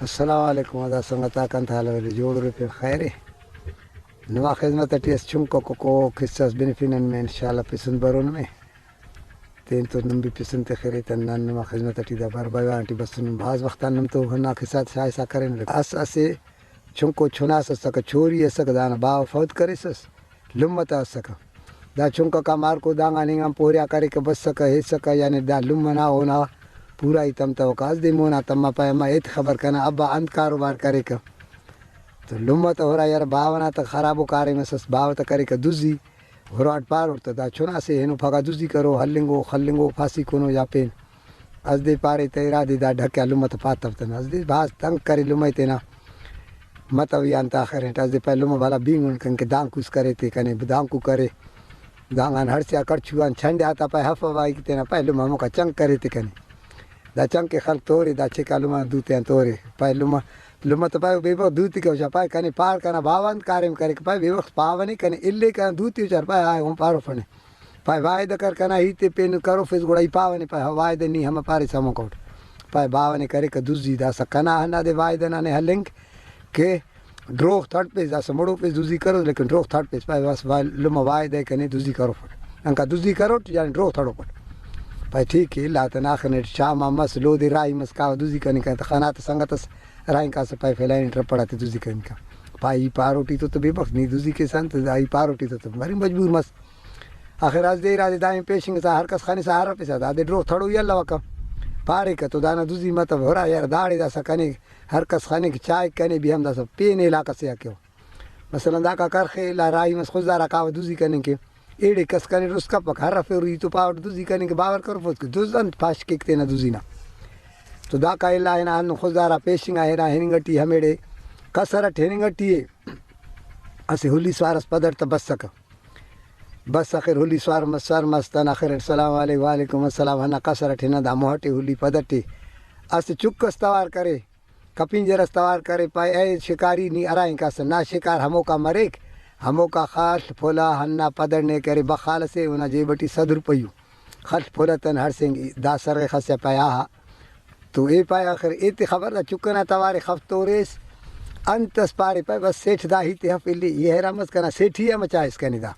السلام علیکم ادا سنگتا کن تھا لے جوڑ روپے خیر نوا خدمت ٹیس چمکو کو قصص بنفینن میں انشاءاللہ پسند برون میں تین تو نم بھی پسند تے خیری تن نوا خدمت ٹی دا بار بیان ٹی بس بعض وقت نم تو ہنا کے ساتھ شایسا کریں اس اسے چمکو چھنا سک چوری سک دان با فوت کرے سس لمت سک دا چمکو کا مار کو دانگا نیم پوریا کرے کہ بس سک ہے سک یعنی دا لمنا ہونا پورا ہی تم تو کاز دی مونا تم پا ما ایت خبر کنا ابا انت کاروبار کرے کہ تو لمت ہو رہا یار باونا تو خرابو کارے میں سس باو تو کرے کہ دوزی ہراٹ پار اٹھتا دا چھنا سے ہنو پھگا دوزی کرو ہلنگو خلنگو پھاسی کنو یا پین از دی پارے تیرا دی دا ڈھکیا لمت پاتا تن از دی باز تنگ کرے لمت نا متوی انت آخر ہے از دی پہ لمت بھالا بینگون کن کے دانکوس کرے تے کنے دانکو کرے دانگان ہرسیا کڑچوان چھنڈے آتا پہ حفظ بائی کی تینا پہ لمت ہمو کا چنگ کرے تے کنے دا چنگ کے خلق توری دا چھکا لمت دوتے ہیں توری پہ لمت پہ بے وقت دوتی کے وچا پہ کنے پار کنا باوند کاریم کرے کہ پہ بے وقت پاونی کنے اللے کنا دوتی وچار پہ آئے ہم پارو فنے پہ وائد کر کنا ہیتے پین کرو فیس گوڑا ہی پاونی پہ وائد نہیں ہم پاری سامو کوٹ پہ باونی کرے کہ دوزی دا سا کنا ہنا دے وائد نانے ہلنگ کہ ڈروخ تھرڈ پیس دا سا مڑو پیس دوزی کرو لیکن ڈروخ تھرڈ پیس پہ بس لمت وائد ہے کنے دوزی کرو فٹ انکا دوزی کرو یعنی ڈروخ تھرڈو پٹ پہ ٹھیک ہے اللہ تن آخر شام مس لو دے رائی مس کا دوزی کرنے کا خانات سنگتس رائن کا سے پائے پھیلائیں پڑا تھے دوزی کرنے کا پائی پاروٹی تو بے وقت نہیں دوزی کے سنت آئی پاروٹی تو بڑی مجبور مس آخر آج دے راج دائیں پیشنگ سا ہر کس خانے سہارا پیسا دا دے ڈرو تھوڑو یہ اللہ وکم پارے کا تو دانا دوزی مطلب ہو رہا یار داڑے دا سا کنے ہر کس خانے کی چائے کنے بھی ہم دا سا پین علاقہ سے آکے ہو مثلا دا کا کر خیلا رائی مس خود دارا کاو دوزی کرنے کے ایڑے کس کنے رس کا پک ہر رفے روی تو پاوٹ دوزی کرنے کے باور کرو فوت کے دوزن پاش ککتے نا دوزی نا تو دا کا اللہ ہے نا ہنو خود دارا پیشنگ آئے نا ہنگٹی ہمیڑے کسرٹ ہنگٹی ہے اسے ہولی سوارس پدر تا بس سکا بس آخر ہولی سوار مسوار مستان آخر السلام علیکم وعلیکم السلام ہنا کسرٹ ہنا دا موہٹی ہولی پدرٹی اسے چکس توار کرے کپنجر استوار کرے پائے اے شکاری نہیں ارائیں کا سا نا شکار ہمو کا مریک ہمو کا خالت پھولا ہنا پدرنے کرے بخال سے انہا جیبٹی 100 روپیو خالت پھولا تن ہر سنگ دا سر خسیا پایا تو اے پائے آخر ایتی خبر دا چکنا توارے خفتو ریس انتس پارے پائے بس سیٹھ دا ہی تے حفیلی یہ رمز کنا سیٹھی ہے مچا اس کنی دا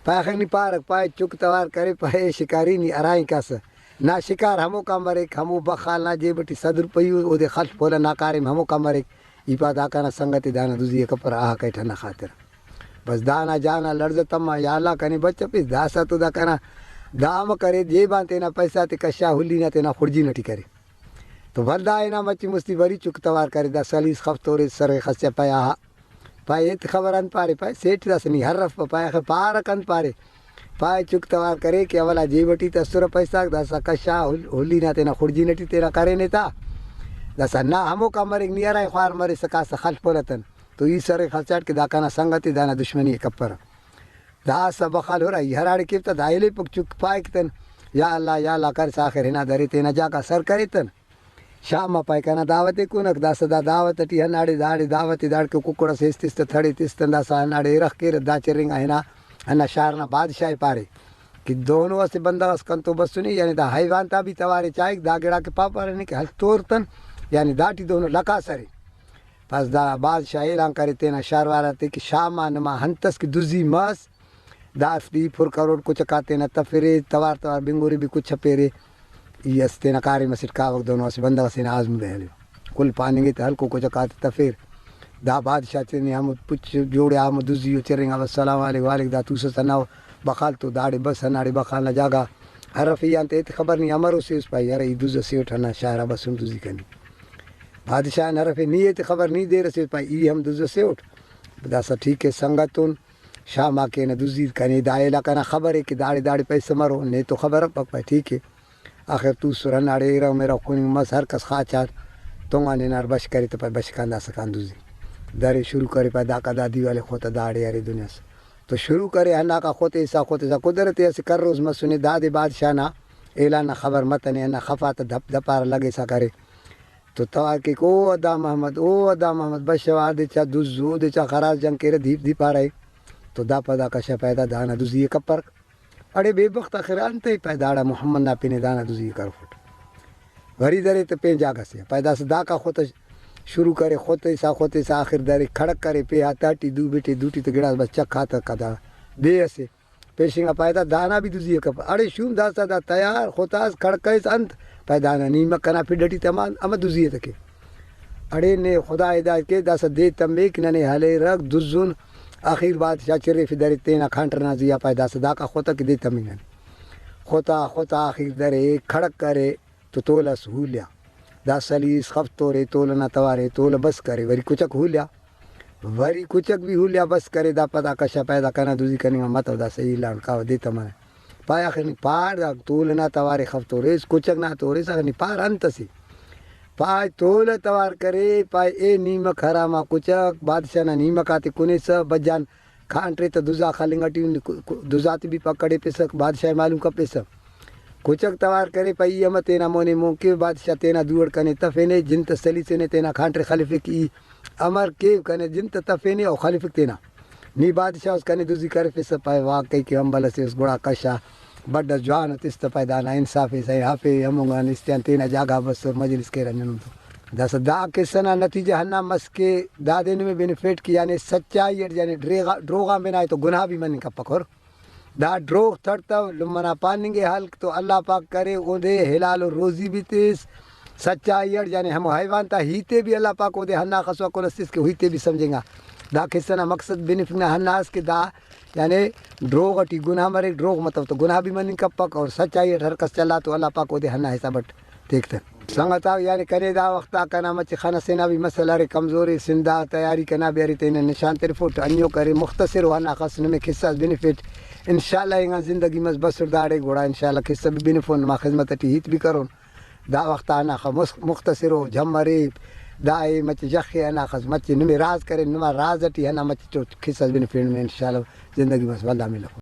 پائے آخر نہیں پارک پائے چک توار کرے پائے شکاری نہیں ارائیں کس نا شکار ہمو کا مریک ہمو بخال نا جیبٹی 100 روپیو او دے خالت پھولا نا کاریم ہمو کا مریک ای پا دا کنا سنگتی دانا دوزی کپر آہا کیٹھنا خاطر بس دانا جانا لرزتما یا اللہ کنی بچہ پیس داسا تو دا کنا دام کرے جیبان تینا پیسہ تے کشا ہولی نا تینا خورجی نٹی کرے تو بلدا اینا مچی مستی بری چک توار کرے دا سلیس خفتورے سر خسیا پایا پائے ایت خبر ان پارے پائے سیٹھ دا سنی ہر رف پائے آخر پارک ان پارے پائے چک توار کرے کہ اولا جیبٹی تا سر پیسہ دا سا کشا ہولی نا تینا خورجی نٹی تینا کرے نیتا دا سا نا ہمو کا مرک نی ارائے خوار مرے سکا سا خلف پولتن تو ای سر خلچاٹ کے دا کنا سنگتی دانا دشمنی کپر دا سا بخال ہو رہا ہے ہراڑی کیفتا دا ایلے پک چک پائے کتن یا اللہ کر ساخر ہنا داری تینا جا کا سر کرے تن شام پائے کنا دعوت کونک دا سا دا دعوت ٹی ہناڑی داڑی دعوت داڑ کے ککڑا سے استست تھڑی تستن دا سا ہناڑی رکھ کے دا چرنگا ہنا ہنا شارنا بادشاہ پارے کہ دونوں سے بندہ اس کن تو بس سنی یعنی دا حیوان تا بھی توارے چائے دا گڑا کے پاپا رہنے کے حل تورتن یعنی داٹی دونوں لکا سرے پس دا بادشاہ اعلان کرے تینا شاروارا تے کہ شاما نما ہنتس کی دوزی ماس دا افتی پھر کروڑ کچھ کاتے نا تفرے توار بنگوری بھی کچھ پیرے یہ اس تینا کاری مسجد کا وقت دونوں سے بندہ سینا آزم دے لیو کل پانی گے تے ہلکو کچھ کاتے تفیر دا بادشاہ تینے ہم پچھ جوڑے ہم دوزیو چرنگا السلام علیکم وعلیکم دا توسا سناو بخال تو داڑے بس ہناڑے بخال نہ جاگا ہر رفیان تے خبر نہیں امرو سے اس پائی یار ای دوزا سے اٹھانا شاہرہ بس ہم دوزی کنی بادشاہ نہ رفے نیت خبر نہیں دے رسے پائی ای ہم دوزا سے اٹھ دا سا ٹھیک ہے سنگتون شام آکے نہ دوزی کنی دائلہ کنا خبر ہے کہ داڑے داڑے پیسے مرو نہیں تو خبر پک پائی ٹھیک ہے آخر تو سرناڑے رہو میرا خونی مس ہر کس خواچات تونگانے نار بش کری تو پائی بش کاندہ سکان دوزی دارے شروع کرے پائی داکا دادی والے خودتا داڑے یاری دنیا سے تو شروع کرے ہنا کا خوتے ایسا قدرت ایسے کر روز مسونے دادے بادشاہ نا اعلان نا خبر متنے ہنا خفاتا دھپ دھپار لگے سا کرے تو توار کے او ادا محمد بشوا دے چا دوزو دے چا خراز جنگ کے دھیپ دھیپا رہے تو دا پدا کشا پیدا دانا دوزی کپر اڑے بے بخت آخر انتے پیداڑا محمد نا پینے دانا دوزی کر فٹ غری درے تو پین جاگا سے پیدا سے دا کا خود شروع کرے خوتے سا آخر دارے کھڑک کرے پہ آتاٹی دو بیٹے دوٹی تو گڑاس بس چک کھاتا کدا بے اسے پیشنگا پایتا دانا بھی دوزی کپ اڑے شوم داستا دا تیار خوتاس کھڑکیس انت پای دانا نیمک کنا پھر ڈٹی تمان اما دوزی تکے اڑے نے خدا ہدایت کے داسا دے تمبیک ننے حلے رگ دزون آخر بادشاہ چرے فی دارے تینا کھانٹرنا زیا پای داسا دا کا خوتا کی دے تمینن خوتا آخر دارے کھڑک کرے تو تولا سہولیا دا سلیس خفتورے تولنا توارے تولا بس کرے وری کچک ہولیا وری کچک بھی ہولیا بس کرے دا پتا کشا پیدا کرنا دوزی کرنے مطلب دا صحیح لان کاو دیتا مانا پای آخر نی پار دا تولنا توارے خفتورے اس کچک نا تورے ساگر نی پار انت سی پای تولا توار کرے پای اے نیمک حراما کچک بادشاہ نا نیمک آتے کنے سا بجان کھانٹرے تا دوزا خالنگٹی دوزاتی بھی پکڑے پیسا بادشاہ معلوم کا پیسا کچک توار کرے پئی اما تینا مونے مون کے بادشاہ تینا دوڑ کنے تفینے جنت سلی سے نے تینا کھانٹر خلیفے کی امر کے کنے جنت تفینے او خلیفے تینا نی بادشاہ اس کنے دوزی کرے پیسا پائے واقعی کہ ہم بلا سے اس گوڑا کشا بڑا جوان تست پائے دانا انصافی سے حافے ہمونگا نستیان تینا جاگا بس مجلس کے رنجنوں تو دس دا کسنا نتیجہ ہنا مس کے دا دین میں بینیفٹ کی یعنی سچائی یعنی دروغا میں نہ تو گناہ بھی من کا پکور دا دروغ تھڑتا لمنا پاننگے حل تو اللہ پاک کرے اودے حلال و روزی بھی تیس سچائی یعنی ہم حیوان تا ہیتے بھی اللہ پاک اودے ہنا خسوا کو نسیس کے ہوئیتے بھی سمجھیں گا دا کسنا مقصد بینیفٹ ہنا اس کے دا یعنی دروغ ٹی گناہ مرے دروغ مطلب تو گناہ بھی من کا پک اور سچائی ہر کس چلا تو اللہ پاک اودے ہنا حسابت دیکھتے سنگتا یعنی کرے دا وقتا کنا مچ خانہ سینا بھی مسئلہ رے کمزوری سندہ تیاری کنا بیاری تینا نشان تیر فوٹ انیو کرے مختصر وانا خاصن میں قصہ بینیفٹ انشاءاللہ انگا زندگی مز بسر داڑے گوڑا انشاءاللہ قصہ بھی بینیفون ما خدمت تی ہیت بھی کرون دا وقتا انا مختصر ہو جمعری دا ای مچ جخی انا خاص مچ نمی راز کرے نما راز تی انا مچ قصہ بینیفٹ میں انشاءاللہ زندگی مز واللہ ملو